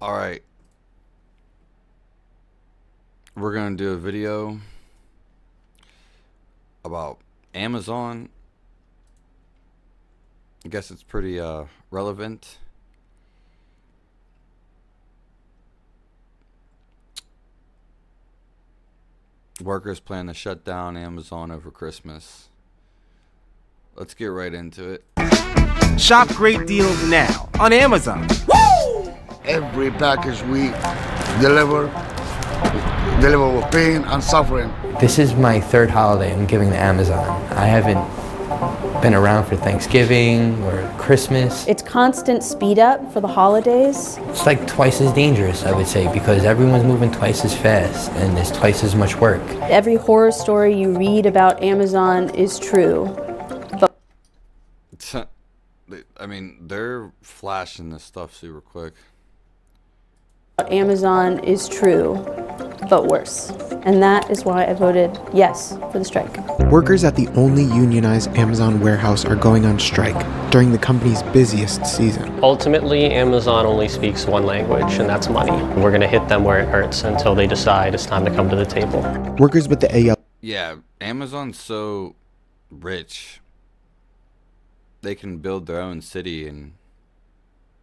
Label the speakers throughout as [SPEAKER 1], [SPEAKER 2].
[SPEAKER 1] All right, we're gonna do a video about Amazon. I guess it's pretty relevant. Workers plan to shut down Amazon over Christmas. Let's get right into it.
[SPEAKER 2] Shop great deals now on Amazon.
[SPEAKER 3] Every package we deliver with pain and suffering.
[SPEAKER 4] This is my third holiday I'm giving to Amazon. I haven't been around for Thanksgiving or Christmas.
[SPEAKER 5] It's constant speed up for the holidays.
[SPEAKER 4] It's like twice as dangerous, I would say, because everyone's moving twice as fast and there's twice as much work.
[SPEAKER 5] Every horror story you read about Amazon is true. But
[SPEAKER 1] I mean, they're flashing this stuff super quick.
[SPEAKER 5] Amazon is true, but worse. And that is why I voted yes for the strike.
[SPEAKER 6] Workers at the only unionized Amazon warehouse are going on strike during the company's busiest season.
[SPEAKER 7] Ultimately, Amazon only speaks one language, and that's money. We're going to hit them where it hurts until they decide it's time to come to the table.
[SPEAKER 6] Workers with the AL.
[SPEAKER 1] Yeah, Amazon's so rich. They can build their own city and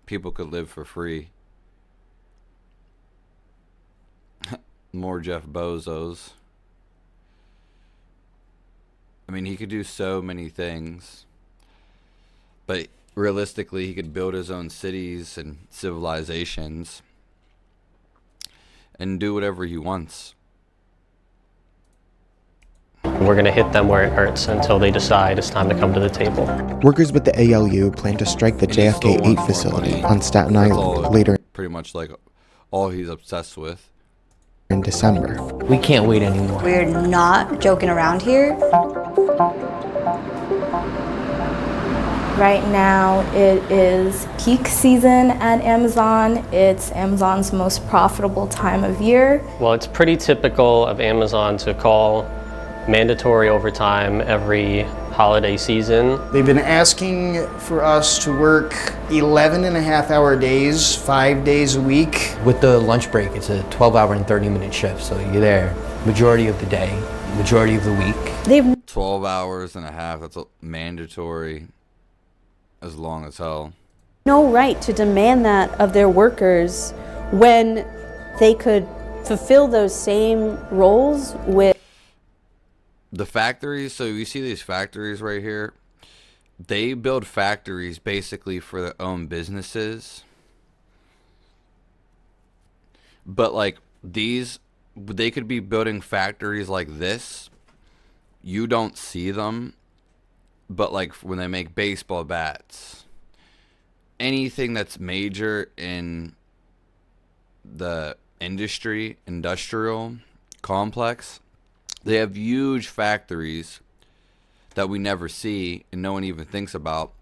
[SPEAKER 1] people could live for free. More Jeff Bezos. I mean, he could do so many things. But realistically, he could build his own cities and civilizations and do whatever he wants.
[SPEAKER 7] We're going to hit them where it hurts until they decide it's time to come to the table.
[SPEAKER 6] Workers with the ALU plan to strike the
[SPEAKER 1] And he still
[SPEAKER 6] JFK 8
[SPEAKER 1] wants more
[SPEAKER 6] facility
[SPEAKER 1] money.
[SPEAKER 6] on Staten
[SPEAKER 1] That's
[SPEAKER 6] Island
[SPEAKER 1] all,
[SPEAKER 6] later
[SPEAKER 1] pretty much like all he's obsessed with.
[SPEAKER 6] in December.
[SPEAKER 4] We can't wait anymore.
[SPEAKER 8] We're not joking around here.
[SPEAKER 9] Right now, it is peak season at Amazon. It's Amazon's most profitable time of year.
[SPEAKER 7] Well, it's pretty typical of Amazon to call mandatory overtime every holiday season.
[SPEAKER 10] They've been asking for us to work 11 and a half hour days, 5 days a week.
[SPEAKER 4] With the lunch break, it's a 12-hour and 30-minute shift, so you're there majority of the day, majority of the week.
[SPEAKER 5] they've
[SPEAKER 1] 12 hours and a half, that's mandatory as long as hell.
[SPEAKER 5] no right to demand that of their workers when they could fulfill those same roles with
[SPEAKER 1] The factories, so you see these factories right here, they build factories basically for their own businesses. But like these, they could be building factories like this. You don't see them. But like when they make baseball bats, anything that's major in the industrial complex, they have huge factories that we never see and no one even thinks about.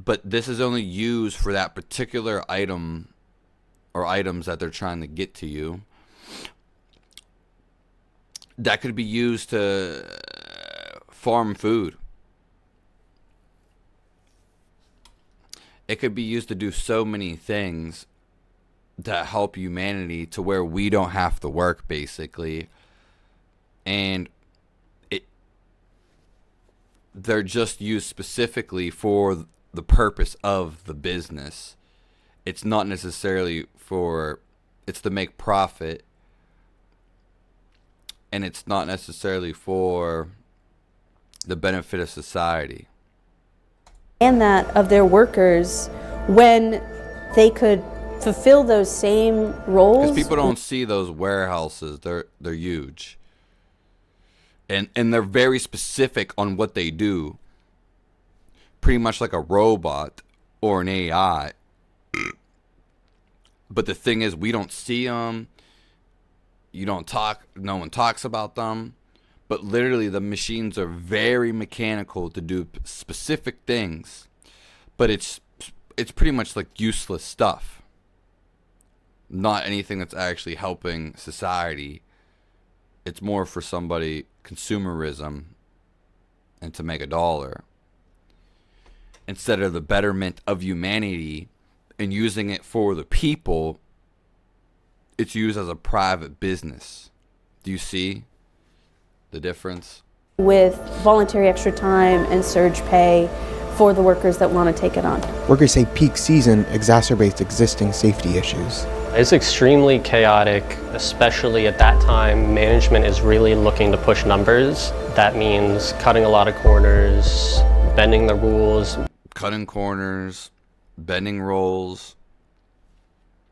[SPEAKER 1] But this is only used for that particular item or items that they're trying to get to you. That could be used to farm food. It could be used to do so many things that help humanity to where we don't have to work, basically. And they're just used specifically for the purpose of the business. It's not necessarily it's to make profit, and it's not necessarily for the benefit of society.
[SPEAKER 5] and that of their workers when they could fulfill those same roles.
[SPEAKER 1] Because people don't see those warehouses. They're huge. And they're very specific on what they do. Pretty much like a robot or an AI. But the thing is, we don't see them. No one talks about them. But literally, the machines are very mechanical to do specific things. But it's pretty much like useless stuff. Not anything that's actually helping society. It's more for somebody, consumerism, and to make a dollar. Instead of the betterment of humanity and using it for the people it's used as a private business. Do you see the difference?
[SPEAKER 5] With voluntary extra time and surge pay for the workers that want to take it on.
[SPEAKER 6] Workers say peak season exacerbates existing safety issues.
[SPEAKER 7] It's extremely chaotic, especially at that time. Management is really looking to push numbers. That means cutting a lot of corners, bending the rules.
[SPEAKER 1] Cutting corners, bending rules,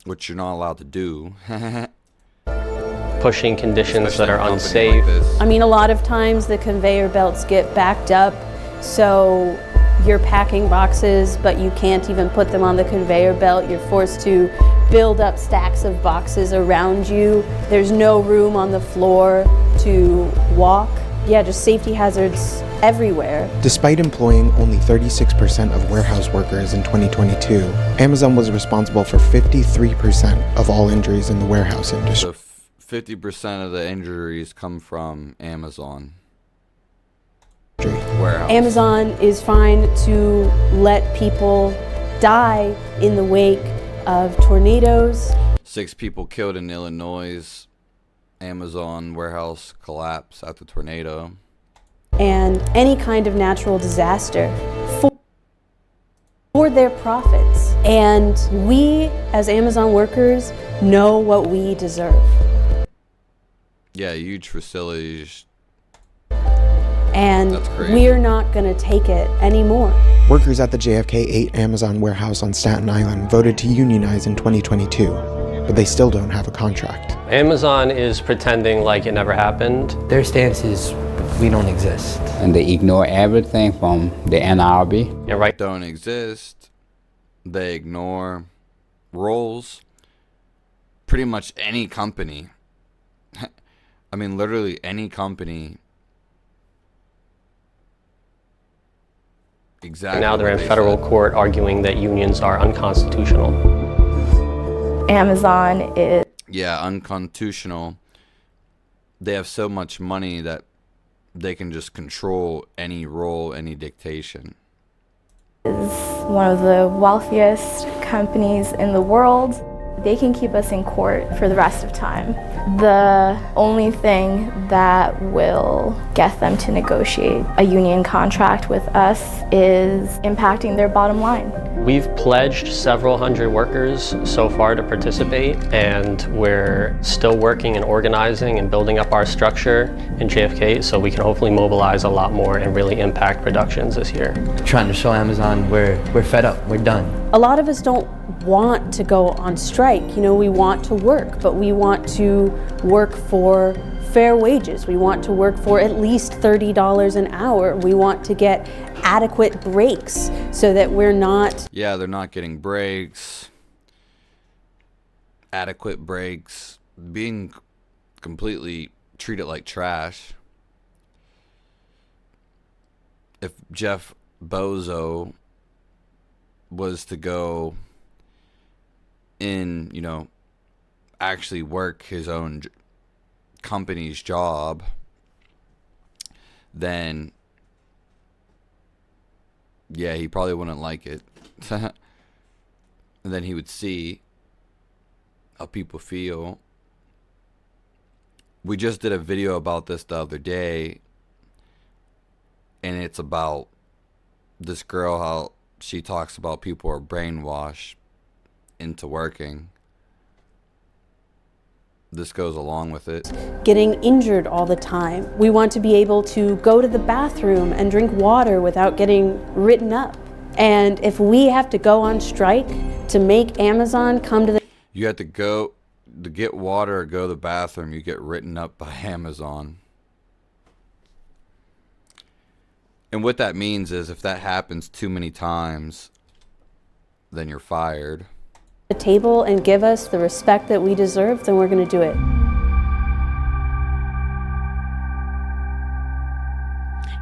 [SPEAKER 1] which you're not allowed to do.
[SPEAKER 7] Pushing conditions
[SPEAKER 1] Especially
[SPEAKER 7] that are
[SPEAKER 1] in a company
[SPEAKER 7] unsafe.
[SPEAKER 1] like this.
[SPEAKER 5] I mean, a lot of times the conveyor belts get backed up, so you're packing boxes, but you can't even put them on the conveyor belt. You're forced to build up stacks of boxes around you. There's no room on the floor to walk. Yeah, just safety hazards everywhere.
[SPEAKER 6] Despite employing only 36% of warehouse workers in 2022, Amazon was responsible for 53% of all injuries in the warehouse industry.
[SPEAKER 1] So 50% of the injuries come from Amazon warehouse.
[SPEAKER 5] Amazon is fine to let people die in the wake of tornadoes.
[SPEAKER 1] 6 people killed in Illinois. Amazon warehouse collapse after tornado.
[SPEAKER 5] And any kind of natural disaster for their profits. And we, as Amazon workers, know what we deserve.
[SPEAKER 1] Yeah, huge facilities.
[SPEAKER 5] And
[SPEAKER 1] That's crazy.
[SPEAKER 5] we're not going to take it anymore.
[SPEAKER 6] Workers at the JFK 8 Amazon warehouse on Staten Island voted to unionize in 2022, but they still don't have a contract.
[SPEAKER 7] Amazon is pretending like it never happened.
[SPEAKER 4] Their stance is we don't exist.
[SPEAKER 11] And they ignore everything from the NRB.
[SPEAKER 7] Yeah, right.
[SPEAKER 1] Don't exist. They ignore roles. Pretty much any company. I mean, literally any company. Exactly.
[SPEAKER 7] Now they're
[SPEAKER 1] what
[SPEAKER 7] in federal
[SPEAKER 1] said.
[SPEAKER 7] court arguing that unions are unconstitutional.
[SPEAKER 9] Amazon is
[SPEAKER 1] Yeah, unconstitutional. They have so much money that they can just control any role, any dictation.
[SPEAKER 9] one of the wealthiest companies in the world. They can keep us in court for the rest of time. The only thing that will get them to negotiate a union contract with us is impacting their bottom line.
[SPEAKER 7] We've pledged several hundred workers so far to participate, and we're still working and organizing and building up our structure in JFK so we can hopefully mobilize a lot more and really impact productions this year.
[SPEAKER 4] Trying to show Amazon we're fed up, we're done.
[SPEAKER 5] A lot of us don't want to go on strike. You know, we want to work, but we want to work for fair wages. We want to work for at least $30 an hour. We want to get adequate breaks so that we're not...
[SPEAKER 1] Yeah, they're not getting breaks. Adequate breaks. Being completely treated like trash. If Jeff Bozo was to go in, actually work his own company's job, then yeah, he probably wouldn't like it. And then he would see how people feel. We just did a video about this the other day, and it's about this girl, how she talks about people are brainwashed into working. This goes along with it.
[SPEAKER 5] Getting injured all the time. We want to be able to go to the bathroom and drink water without getting written up. And if we have to go on strike to make Amazon come to the...
[SPEAKER 1] You have to go to get water or go to the bathroom, you get written up by Amazon. And what that means is if that happens too many times, then you're fired.
[SPEAKER 5] the table and give us the respect that we deserve, then we're going to do it.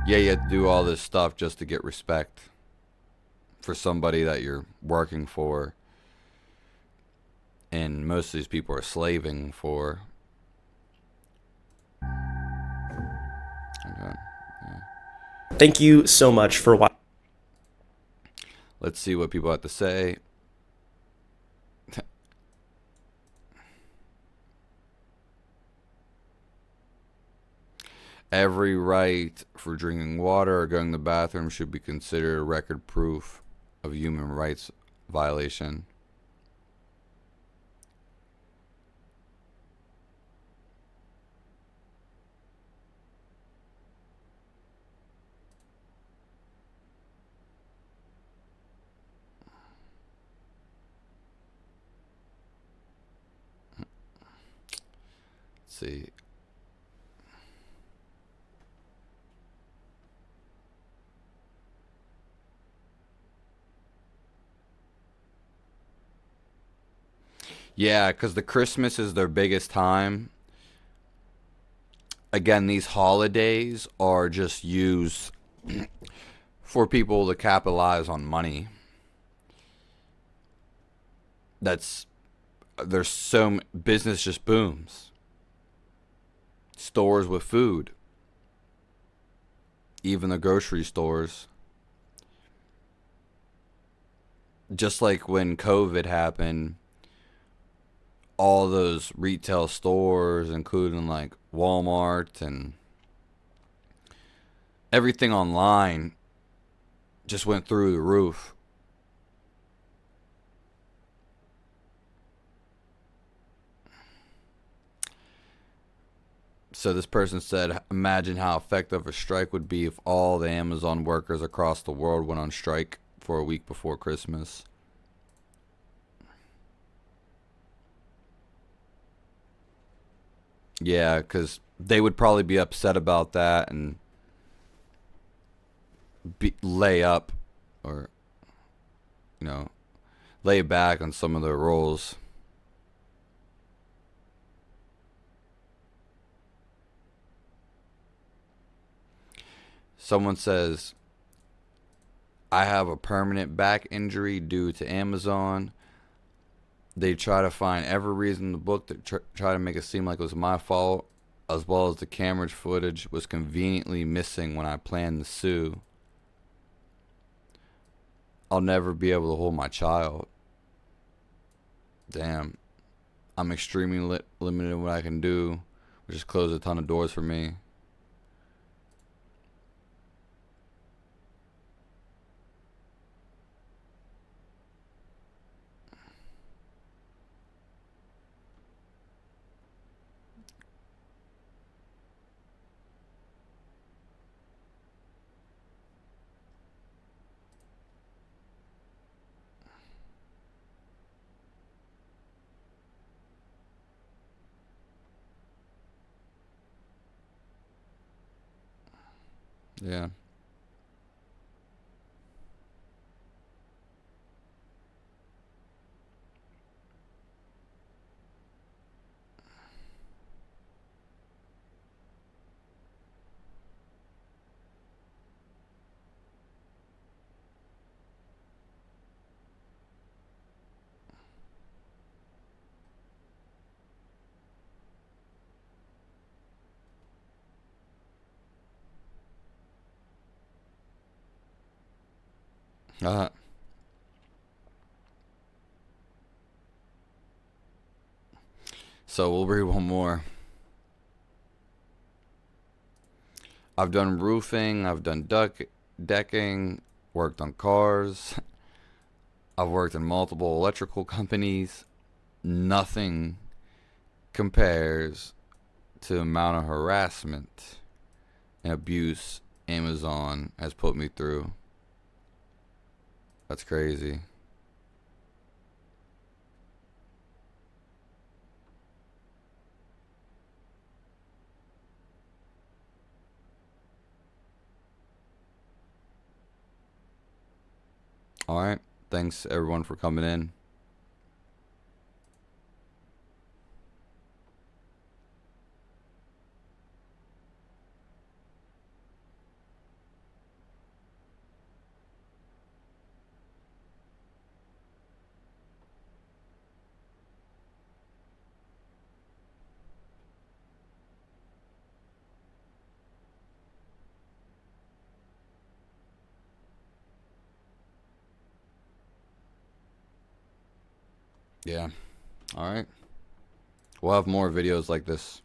[SPEAKER 1] Yeah, you have to do all this stuff just to get respect for somebody that you're working for. And most of these people are slaving for. Okay. Yeah.
[SPEAKER 12] Thank you so much for watching.
[SPEAKER 1] Let's see what people have to say. Every right for drinking water or going to the bathroom should be considered a record proof of human rights violation. Let's see. Yeah, because the Christmas is their biggest time. Again, these holidays are just used for people to capitalize on money. There's business just booms. Stores with food. Even the grocery stores. Just like when COVID happened, all those retail stores, including like Walmart and everything online, just went through the roof. So this person said, imagine how effective a strike would be if all the Amazon workers across the world went on strike for a week before Christmas. Yeah, because they would probably be upset about that and lay up or, lay back on some of their roles. Someone says, I have a permanent back injury due to Amazon. They try to find every reason in the book to try to make it seem like it was my fault, as well as the camera footage was conveniently missing when I planned to sue. I'll never be able to hold my child. Damn. I'm extremely limited in what I can do, which has closed a ton of doors for me. Yeah. So we'll read one more. I've done roofing, I've done decking, worked on cars. I've worked in multiple electrical companies. Nothing compares to the amount of harassment and abuse Amazon has put me through. That's crazy. All right. Thanks everyone for coming in. Yeah. All right. We'll have more videos like this.